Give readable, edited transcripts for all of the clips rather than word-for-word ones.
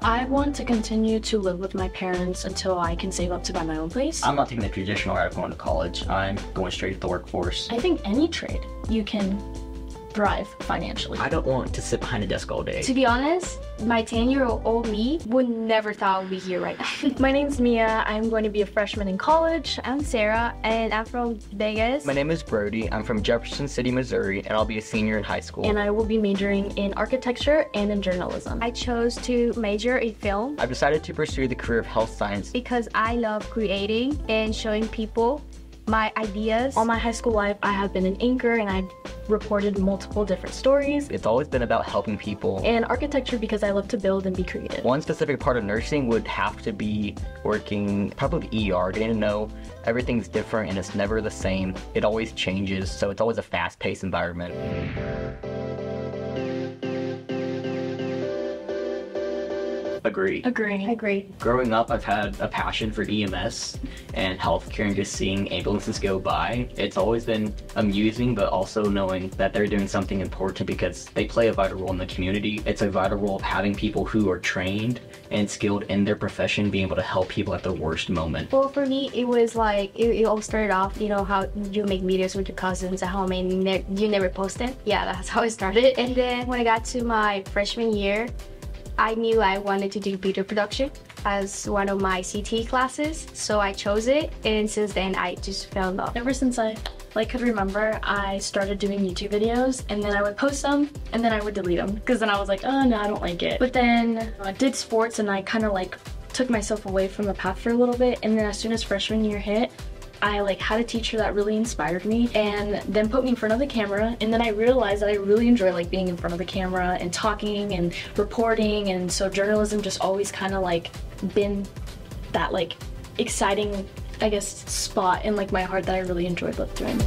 I want to continue to live with my parents until I can save up to buy my own place. I'm not taking the traditional route of going to college. I'm going straight to the workforce. I think any trade you can thrive financially. I don't want to sit behind a desk all day. To be honest, my 10-year-old me would never thought I would be here right now. My name's Mia. I'm going to be a freshman in college. I'm Sarah, and I'm from Vegas. My name is Brody. I'm from Jefferson City, Missouri, and I'll be a senior in high school. And I will be majoring in architecture and in journalism. I chose to major in film I've decided to pursue the career of health science because I love creating and showing people my ideas. All my high school life, I have been an anchor and I've reported multiple different stories. It's always been about helping people. And architecture because I love to build and be creative. One specific part of nursing would have to be working probably ER, getting to know everything's different and it's never the same. It always changes, so it's always a fast-paced environment. Agree. Growing up, I've had a passion for EMS and healthcare and just seeing ambulances go by. It's always been amusing, but also knowing that they're doing something important because they play a vital role in the community. It's a vital role of having people who are trained and skilled in their profession being able to help people at their worst moment. Well, for me, it was like, it all started off, you know, how you make videos with your cousins at home and you never post it. Yeah, that's how it started. And then when I got to my freshman year, I knew I wanted to do video production as one of my CT classes, so I chose it, and since then I just fell in love. Ever since I could remember, I started doing YouTube videos, and then I would post them, and then I would delete them, because then I was like, oh no, I don't like it. But then I did sports, and I kind of like took myself away from the path for a little bit, and then as soon as freshman year hit, I had a teacher that really inspired me and then put me in front of the camera, and then I realized that I really enjoy being in front of the camera and talking and reporting, and so journalism just always kind of been that exciting, I guess, spot in my heart that I really enjoyed doing.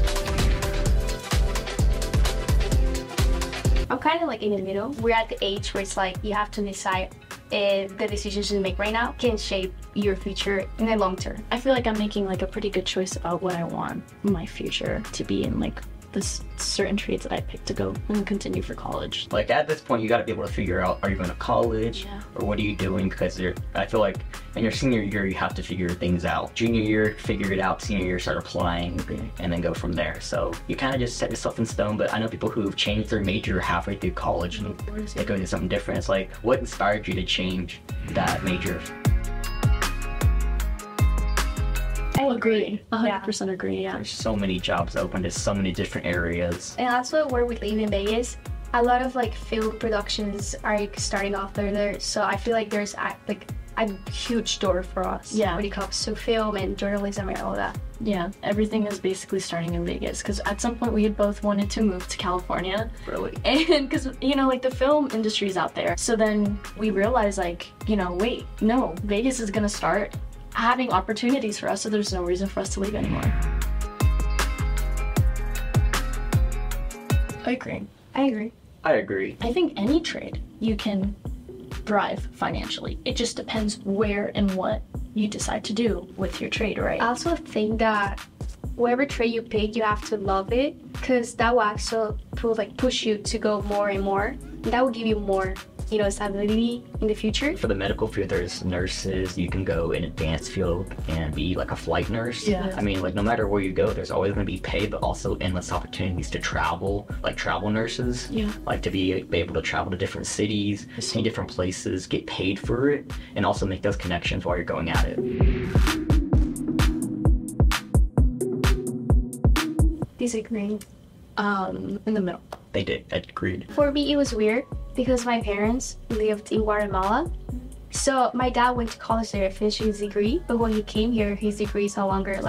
I'm kind of in the middle. We're at the age where it's you have to decide if the decisions you make right now can shape your future in the long term. I feel like I'm making a pretty good choice about what I want my future to be in the certain trades that I picked to go and continue for college. At this point, you got to be able to figure out, are you going to college or what are you doing? Because I feel like in your senior year, you have to figure things out. Junior year, figure it out. Senior year, start applying and then go from there. So you kind of just set yourself in stone. But I know people who've changed their major halfway through college and they go into something different. It's what inspired you to change that major? I agree. 100% agree, yeah. There's so many jobs open to so many different areas. And also where we live in Vegas, a lot of film productions are starting off there. So I feel like there's a huge door for us when it comes to film and journalism and all that. Yeah, everything is basically starting in Vegas because at some point we had both wanted to move to California. Really? And because, the film industry's out there. So then we realized wait, no, Vegas is gonna start having opportunities for us, so there's no reason for us to leave anymore. I agree. I agree. I think any trade you can thrive financially. It just depends where and what you decide to do with your trade, right? I also think that whatever trade you pick, you have to love it, because that will also push you to go more and more. And that will give you more stability in the future. For the medical field, there's nurses. You can go in advanced field and be a flight nurse. Yeah. I mean, no matter where you go, there's always going to be pay, but also endless opportunities to travel, travel nurses. Yeah. To be able to travel to different cities, see different places, get paid for it, and also make those connections while you're going at it. Disagree. In the middle. They did. Agreed. For me, it was weird because my parents lived in Guatemala. So my dad went to college there, finished his degree, but when he came here, his degree is no longer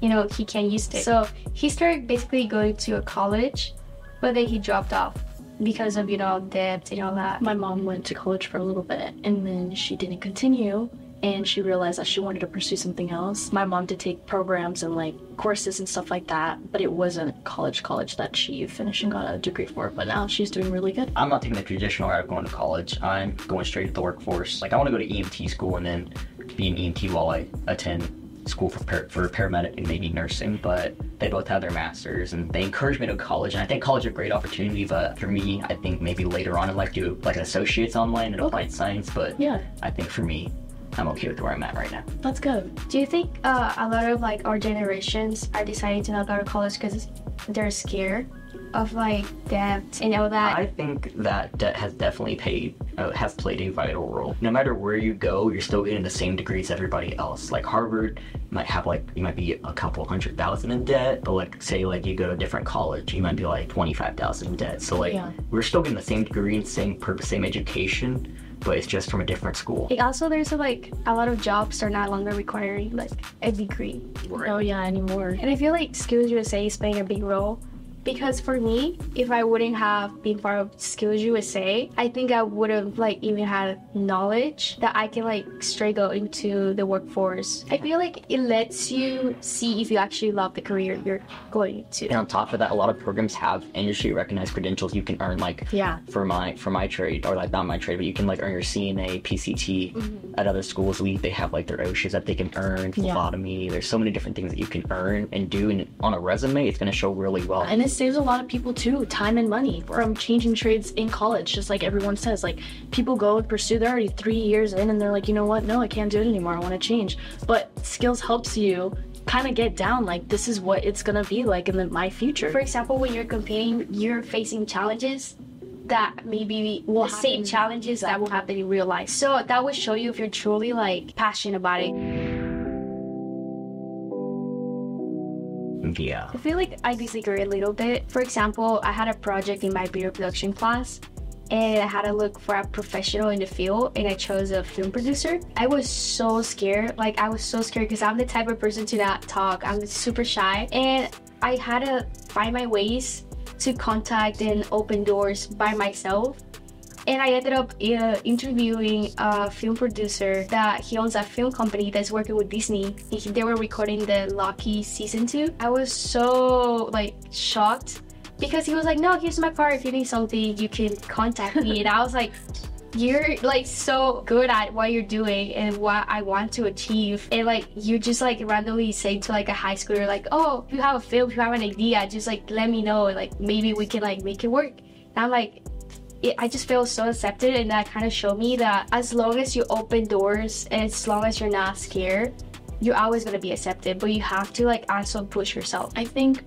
he can't use it. So he started basically going to a college, but then he dropped off because of, debt and all that. My mom went to college for a little bit and then she didn't continue, and she realized that she wanted to pursue something else. My mom did take programs and courses and stuff like that, but it wasn't college that she finished and got a degree for, but now she's doing really good. I'm not taking the traditional route of going to college. I'm going straight to the workforce. I want to go to EMT school and then be an EMT while I attend school for paramedic and maybe nursing, but they both have their masters and they encourage me to go to college. And I think college is a great opportunity, but for me, I think maybe later on I'd like to do like an associate's online in applied science, but Yeah. I think for me, I'm okay with where I'm at right now. That's good. Do you think a lot of like our generations are deciding to not go to college because they're scared of like debt and all that? I think that debt has definitely has played a vital role. No matter where you go, you're still getting the same degrees everybody else. Like Harvard might have you might be a couple $100,000 in debt, but like say like you go to a different college, you might be like 25,000 in debt. So like we're still getting the same degree and same education, but it's just from a different school. Like, also, there's like a lot of jobs are no longer requiring like a degree. Right. Oh yeah, anymore. And I feel like Skills USA is playing a big role. Because for me, if I wouldn't have been part of Skills USA, I think I would have like even had knowledge that I can like straight go into the workforce. I feel like it lets you see if you actually love the career you're going to. And on top of that, a lot of programs have industry recognized credentials you can earn, like for my trade, or like not my trade, but you can like earn your CNA, PCT at other schools. They have like their OSHAs that they can earn, phlebotomy. There's so many different things that you can earn and do, and on a resume, it's going to show really well. And it saves a lot of people too time and money from changing trades in college. Just like everyone says, like people go and pursue, they're already 3 years in and they're like, you know what, no, I can't do it anymore, I want to change. But Skills helps you kind of get down like this is what it's gonna be like in my future. For example, when you're competing, you're facing challenges that maybe will the same challenges that will happen in real life. So that will show you if you're truly like passionate about it. Yeah. I feel like I disagree a little bit. For example, I had a project in my video production class and I had to look for a professional in the field and I chose a film producer. I was so scared. Like I was so scared because I'm the type of person to not talk. I'm super shy and I had to find my ways to contact and open doors by myself. And I ended up interviewing a film producer that he owns a film company that's working with Disney. They were recording the Loki season 2. I was so like shocked because he was like, no, here's my card. If you need something, you can contact me. And I was like, you're like so good at what you're doing and what I want to achieve. And like you just like randomly say to like a high schooler like, oh, if you have a film, if you have an idea, just like let me know. Like maybe we can like make it work. And I'm like, I just feel so accepted, and that kind of showed me that as long as you open doors and as long as you're not scared, you're always going to be accepted, but you have to like also push yourself. I think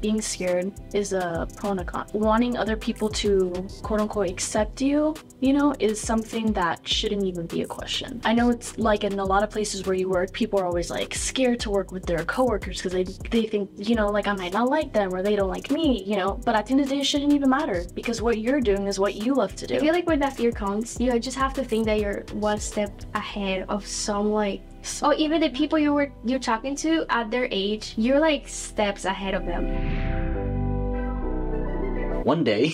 being scared is a pro and a con. Wanting other people to quote unquote accept you, you know, is something that shouldn't even be a question. I know it's like in a lot of places where you work, people are always like scared to work with their coworkers because they think, you know, like I might not like them or they don't like me, you know, but at the end of the day, it shouldn't even matter because what you're doing is what you love to do. I feel like when that fear comes, you just have to think that you're one step ahead of some like, oh, even the people you're talking to at their age, you're like steps ahead of them. One day,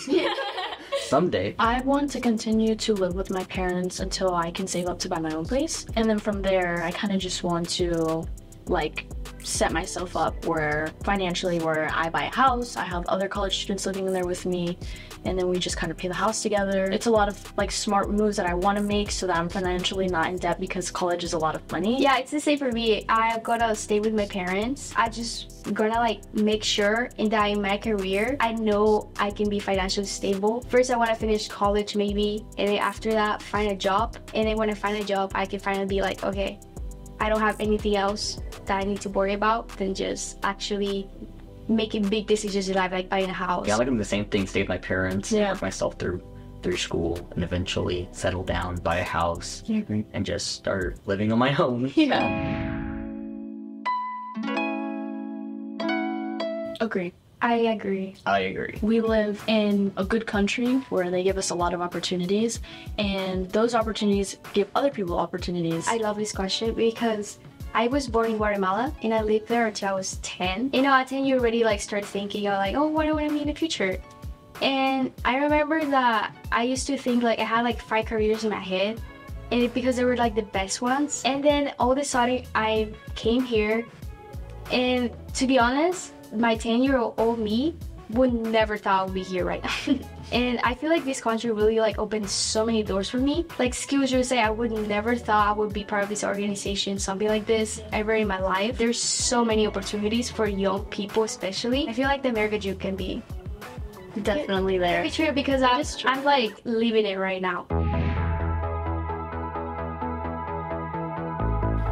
someday. I want to continue to live with my parents until I can save up to buy my own place. And then from there, I kind of just want to like set myself up where financially where I buy a house, I have other college students living in there with me, and then we just kind of pay the house together. It's a lot of like smart moves that I want to make so that I'm financially not in debt because college is a lot of money. Yeah, it's the same for me. I'm gonna stay with my parents. I just gonna like make sure in that in my career, I know I can be financially stable. First, I want to finish college maybe, and then after that, find a job. And then when I find a job, I can finally be like, okay, I don't have anything else that I need to worry about than just actually making big decisions in life, like buying a house. Yeah, I like doing the same thing, stay with my parents, Yeah. work myself through school, and eventually settle down, buy a house, and just start living on my own. Yeah. Agree. I agree. I agree. We live in a good country where they give us a lot of opportunities, and those opportunities give other people opportunities. I love this question because I was born in Guatemala and I lived there until I was 10. You know, at 10 you already like start thinking of like, oh, what do I want to be in the future? And I remember that I used to think like I had like 5 careers in my head, and because they were like the best ones. And then all of a sudden I came here, and to be honest, my 10-year-old me would never thought I would be here right now. And I feel like this country really like opened so many doors for me. Like Skills USA, I would never thought I would be part of this organization, something like this ever in my life. There's so many opportunities for young people especially. I feel like the America Dream can be definitely there. Very true, because I'm like living it right now.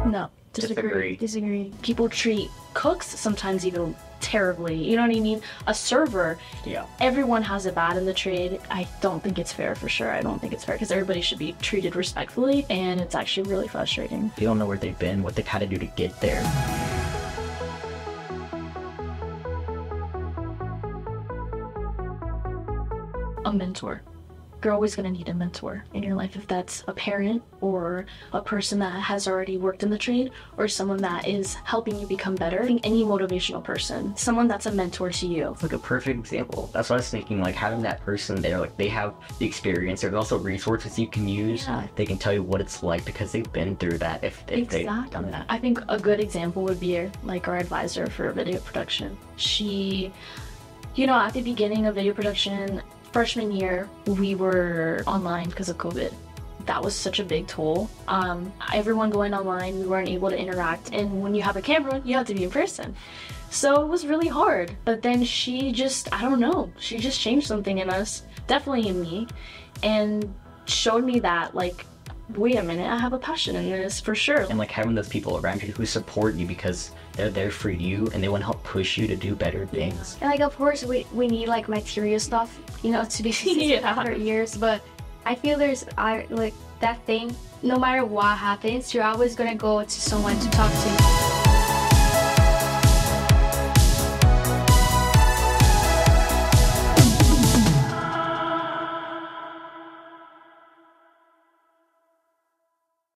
No. Disagree. People treat cooks sometimes even terribly. You know what I mean? A server. Yeah. Everyone has it bad in the trade. I don't think it's fair for sure. I don't think it's fair because everybody should be treated respectfully, and it's actually really frustrating. You don't know where they've been, what they've had to do to get there. A mentor. You're always going to need a mentor in your life, if that's a parent or a person that has already worked in the trade or someone that is helping you become better. I think any motivational person, someone that's a mentor to you. It's like a perfect example. That's what I was thinking, like having that person there, like they have the experience. There's also resources you can use. Yeah. They can tell you what it's like because they've been through that if they've done that. I think a good example would be like our advisor for video production. She, you know, at the beginning of video production, freshman year, we were online because of COVID. That was such a big toll. Everyone going online, we weren't able to interact. And when you have a camera, you have to be in person. So it was really hard. But then she just, I don't know, she just changed something in us, definitely in me, and showed me that, like, wait a minute, I have a passion in this for sure. And like having those people around you who support you because they're there for you and they want to help push you to do better things. And like, of course, we need like material stuff, you know, to be for years. But I feel there's like that thing, no matter what happens, you're always gonna go to someone to talk to.